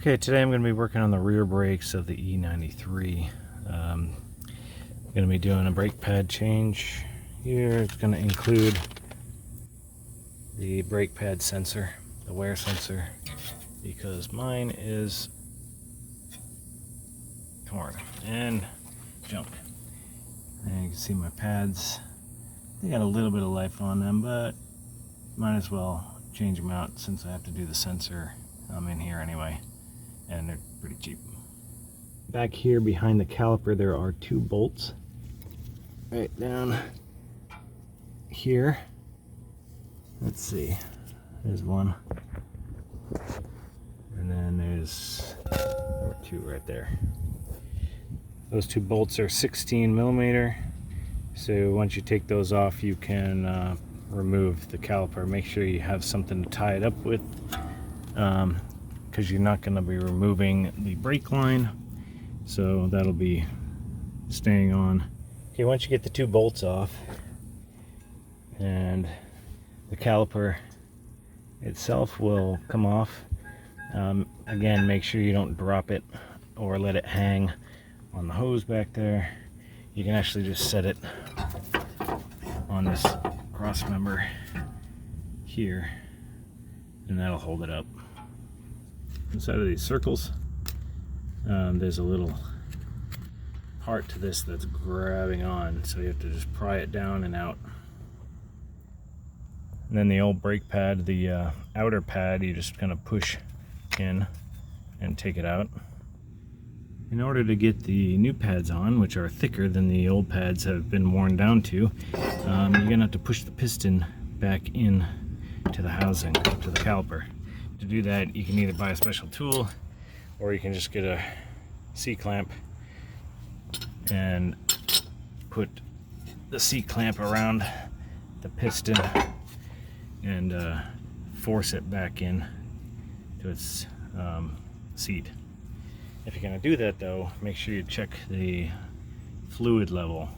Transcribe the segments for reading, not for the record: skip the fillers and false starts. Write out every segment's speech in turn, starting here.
Okay, today I'm going to be working on the rear brakes of the E93. I'm going to be doing a brake pad change here. It's going to include the brake pad sensor, the wear sensor, because mine is torn and junk. And you can see my pads, they got a little bit of life on them, but might as well change them out since I have to do the sensor. I'm in here anyway, and they're pretty cheap. Back here behind the caliper there are two bolts right down here. Let's see, there's one, and then there's two right there. Those two bolts are 16 millimeter, so once you take those off you can remove the caliper. Make sure you have something to tie it up with, because you're not going to be removing the brake line, so that'll be staying on. Okay, once you get the two bolts off and the caliper itself will come off, again, make sure you don't drop it or let it hang on the hose back there. You can actually just set it on this cross member here and that'll hold it up. Inside of these circles, there's a little part to this that's grabbing on, so you have to just pry it down and out. And then the old brake pad, the outer pad, you just kind of push in and take it out. In order to get the new pads on, which are thicker than the old pads have been worn down to, you're gonna have to push the piston back in to the housing, to the caliper. To do that, you can either buy a special tool or you can just get a C-clamp and put the C-clamp around the piston and force it back in to its seat. If you're going to do that though, make sure you check the fluid level,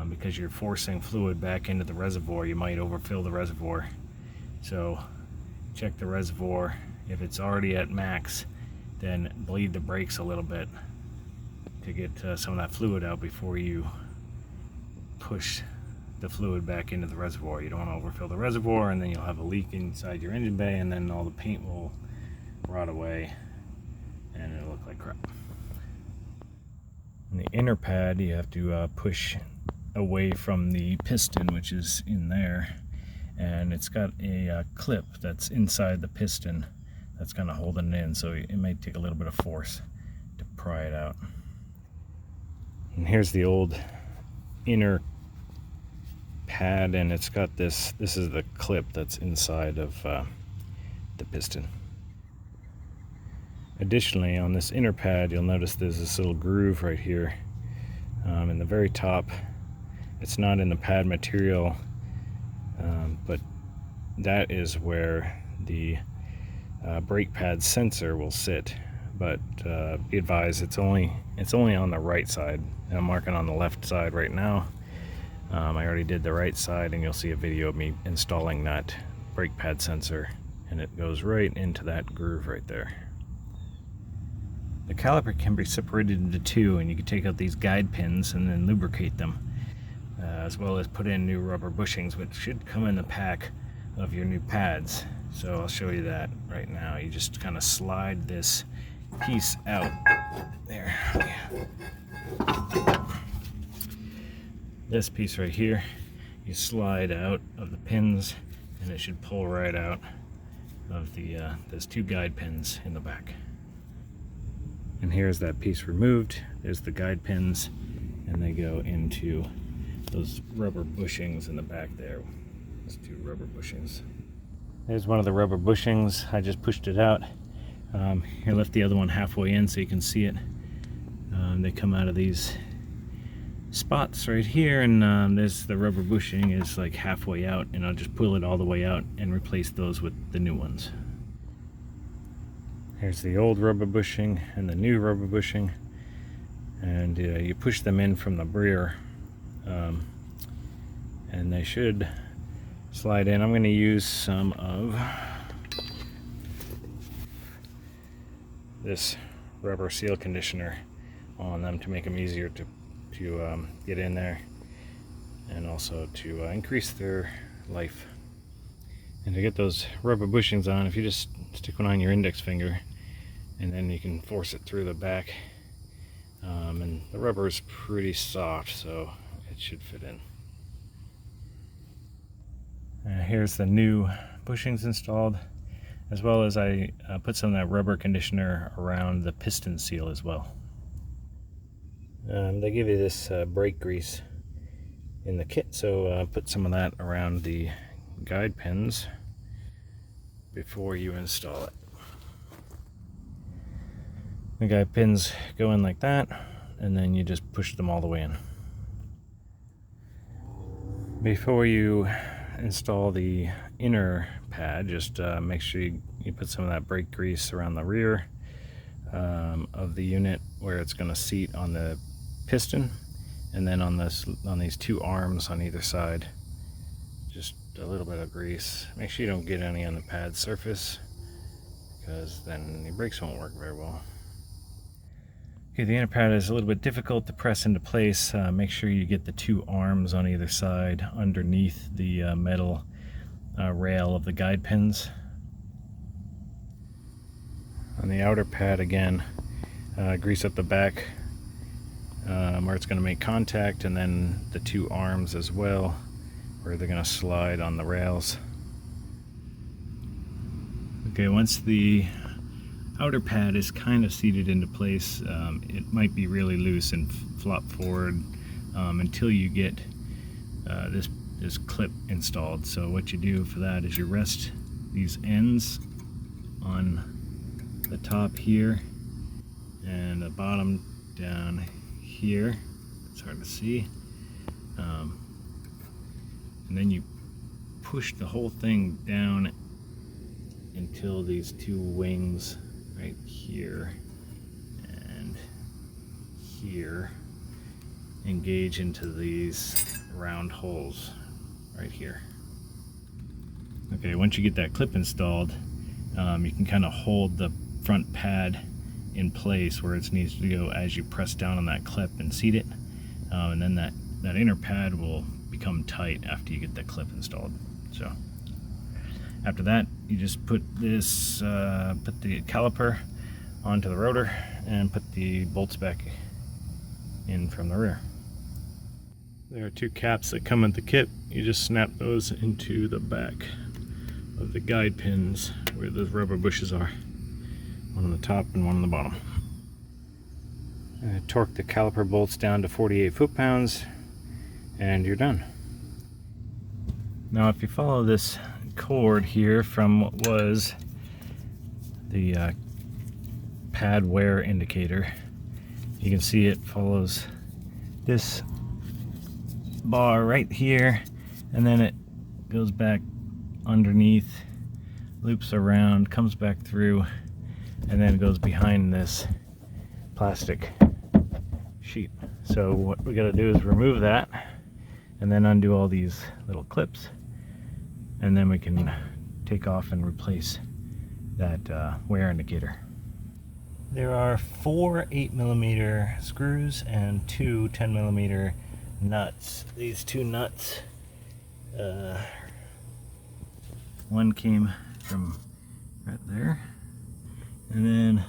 because you're forcing fluid back into the reservoir. You might overfill the reservoir, so check the reservoir. If it's already at max, then bleed the brakes a little bit to get some of that fluid out before you push the fluid back into the reservoir. You don't want to overfill the reservoir, and then you'll have a leak inside your engine bay, and then all the paint will rot away and it'll look like crap. In the inner pad, you have to push away from the piston, which is in there, and it's got a clip that's inside the piston that's kind of holding it in, so it may take a little bit of force to pry it out. And here's the old inner pad, and it's got this is the clip that's inside of the piston. Additionally, on this inner pad, you'll notice there's this little groove right here in the very top. It's not in the pad material, but that is where the brake pad sensor will sit. But be advised, it's only on the right side, and I'm marking on the left side right now. I already did the right side, and you'll see a video of me installing that brake pad sensor, and it goes right into that groove right there. The caliper can be separated into two, and you can take out these guide pins and then lubricate them, as well as put in new rubber bushings, which should come in the pack of your new pads. So I'll show you that right now. You just kind of slide this piece out there. This piece right here, you slide out of the pins, and it should pull right out of the there's two guide pins in the back. And here's that piece removed. There's the guide pins, and they go into those rubber bushings in the back there. There's two rubber bushings. There's one of the rubber bushings. I just pushed it out. I left the other one halfway in so you can see it. They come out of these spots right here, and there's the rubber bushing is like halfway out, and I'll just pull it all the way out and replace those with the new ones. Here's the old rubber bushing and the new rubber bushing, and you push them in from the rear, and they should slide in. I'm going to use some of this rubber seal conditioner on them to make them easier to get in there, and also to increase their life. And to get those rubber bushings on, if you just stick one on your index finger, and then you can force it through the back, and the rubber is pretty soft, so it should fit in. Here's the new bushings installed, as well as I put some of that rubber conditioner around the piston seal as well. They give you this brake grease in the kit, so put some of that around the guide pins before you install it. The guide pins go in like that, and then you just push them all the way in. Before you install the inner pad, just make sure you put some of that brake grease around the rear of the unit where it's going to seat on the piston, and then on these two arms on either side, just a little bit of grease. Make sure you don't get any on the pad surface, because then your brakes won't work very well. Okay, the inner pad is a little bit difficult to press into place. Make sure you get the two arms on either side underneath the metal rail of the guide pins. On the outer pad again, grease up the back where it's going to make contact, and then the two arms as well, where they're going to slide on the rails. Okay, once the outer pad is kind of seated into place, it might be really loose and flop forward until you get this clip installed. So what you do for that is you rest these ends on the top here and the bottom down here. It's hard to see. And then you push the whole thing down until these two wings right here and here engage into these round holes right here. Okay, once you get that clip installed, you can kind of hold the front pad in place where it needs to go as you press down on that clip and seat it, and then that inner pad will become tight after you get that clip installed. So after that, you just put this put the caliper onto the rotor and put the bolts back in from the rear. There are two caps that come with the kit. You just snap those into the back of the guide pins where those rubber bushes are. One on the top and one on the bottom. Torque the caliper bolts down to 48 foot-pounds and you're done. Now if you follow this cord here from what was the pad wear indicator, you can see it follows this bar right here, and then it goes back underneath, loops around, comes back through, and then goes behind this plastic sheet. So what we got to do is remove that and then undo all these little clips, and then we can take off and replace that wear indicator. There are 4 8mm screws and 2 10mm nuts. These two nuts, one came from right there, and then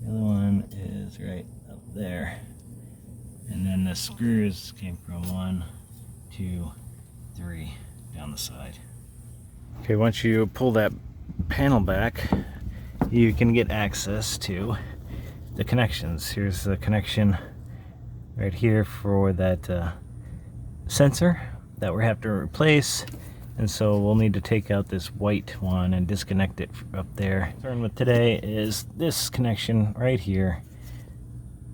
the other one is right up there, and then the screws came from 1, 2, 3 down the side. Okay, once you pull that panel back, you can get access to the connections. Here's the connection right here for that sensor that we have to replace, and so we'll need to take out this white one and disconnect it up there. What I'm with today is this connection right here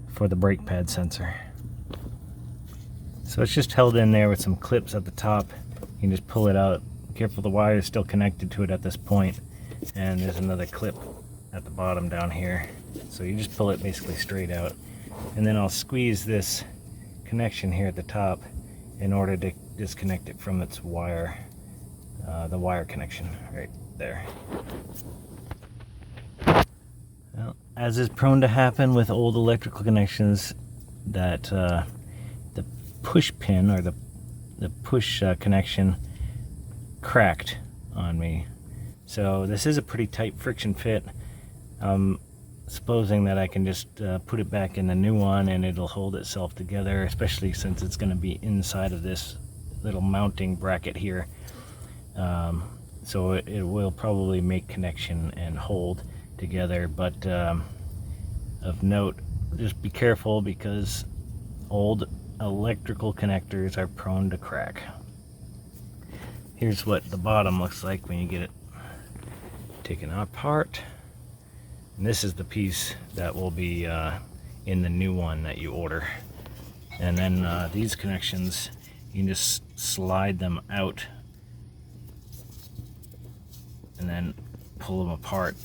for the brake pad sensor. So it's just held in there with some clips at the top. You can just pull it out. Careful, the wire is still connected to it at this point, and there's another clip at the bottom down here. So you just pull it basically straight out, and then I'll squeeze this connection here at the top in order to disconnect it from its wire, the wire connection right there. Well, as is prone to happen with old electrical connections, that the push pin, or the push connection, cracked on me. So this is a pretty tight friction fit. Supposing that I can just put it back in the new one and it'll hold itself together, especially since it's going to be inside of this little mounting bracket here. So it will probably make connection and hold together, but of note, just be careful, because old electrical connectors are prone to crack. Here's what the bottom looks like when you get it taken apart. And this is the piece that will be in the new one that you order. And then these connections, you can just slide them out and then pull them apart,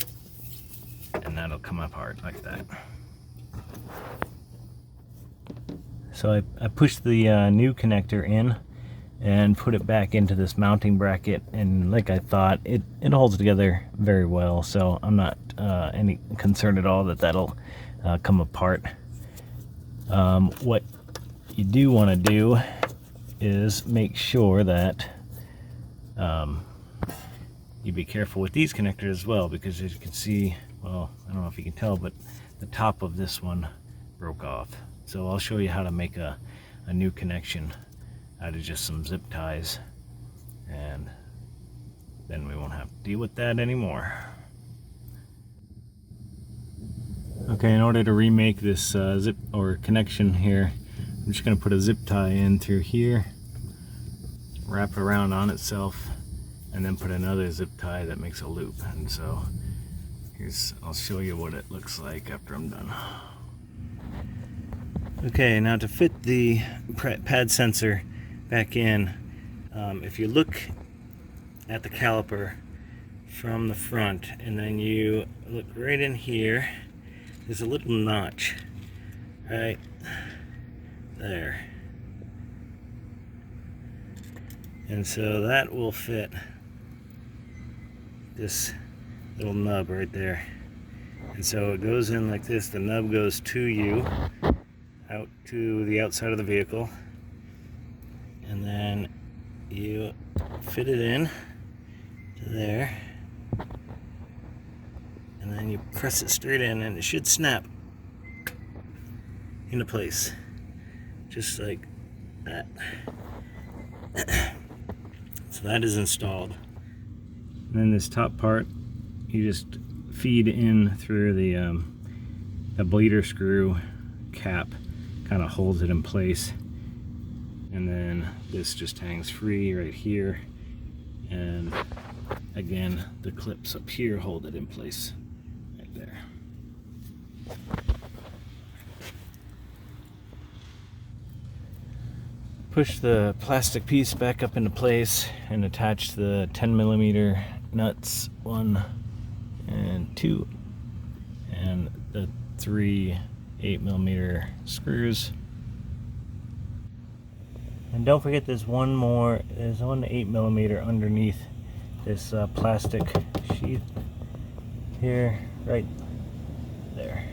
and that'll come apart like that. So I pushed the new connector in and put it back into this mounting bracket, and like I thought, it holds together very well, so I'm not any concerned at all that that'll come apart. What you do want to do is make sure that you be careful with these connectors as well, because as you can see, well, I don't know if you can tell, but the top of this one broke off. So I'll show you how to make a new connection out of just some zip ties, and then we won't have to deal with that anymore. Okay, in order to remake this zip or connection here, I'm just going to put a zip tie in through here, wrap it around on itself, and then put another zip tie that makes a loop. And so I'll show you what it looks like after I'm done. Okay, now to fit the pad sensor back in, if you look at the caliper from the front and then you look right in here, there's a little notch right there, and so that will fit this little nub right there. And so it goes in like this. The nub goes to you, out to the outside of the vehicle, and then you fit it in to there, and then you press it straight in, and it should snap into place just like that. So that is installed. And then this top part, you just feed in through the bleeder screw cap, kind of holds it in place, and then this just hangs free right here, and again the clips up here hold it in place right there. Push the plastic piece back up into place and attach the 10mm nuts, 1 and 2, and the 3 8mm screws. And don't forget there's one 8mm underneath this plastic sheath here, right there.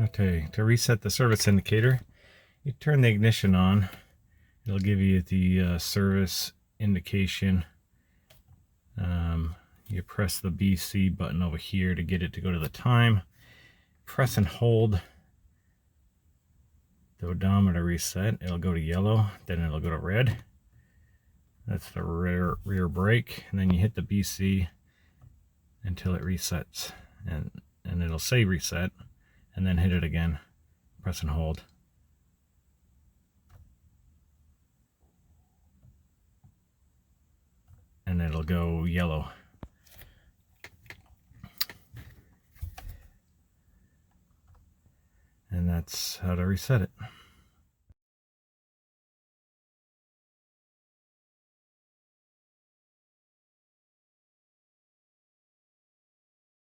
Okay, to reset the service indicator, you turn the ignition on. It'll give you the service indication. You press the BC button over here to get it to go to the time. Press and hold the odometer reset. It'll go to yellow, then it'll go to red. That's the rear brake, and then you hit the BC until it resets, and it'll say reset, and then hit it again. Press and hold. And it'll go yellow. And that's how to reset it.